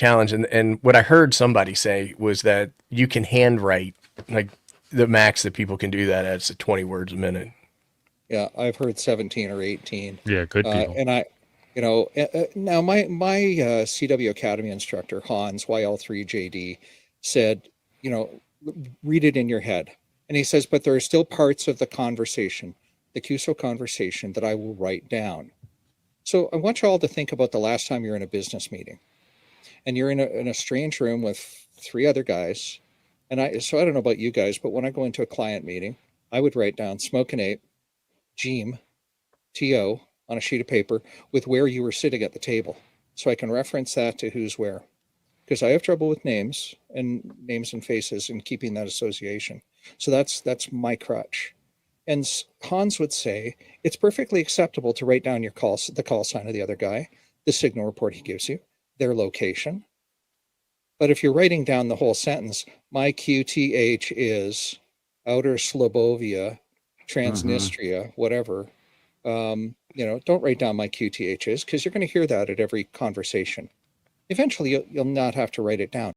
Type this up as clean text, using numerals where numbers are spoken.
challenge. And what I heard somebody say was that you can handwrite, like the max that people can do that at is 20 words a minute. Yeah, I've heard 17 or 18. Yeah, good people. And now my CW Academy instructor, Hans, YL3JD, said, you know, read it in your head. And he says, but there are still parts of the conversation, the QSO conversation, that I will write down. So I want you all to think about the last time you're in a business meeting and you're in a strange room with three other guys. So I don't know about you guys, but when I go into a client meeting, I would write down Smoke and Ape, Jeem, TO on a sheet of paper with where you were sitting at the table. So I can reference that to who's where. Because I have trouble with names and faces and keeping that association. So that's my crutch. And Hans would say it's perfectly acceptable to write down the call sign of the other guy, the signal report he gives you, their location. But if you're writing down the whole sentence, my QTH is Outer Slobovia, Transnistria, whatever. Don't write down my QTHs because you're going to hear that at every conversation. Eventually, you'll not have to write it down.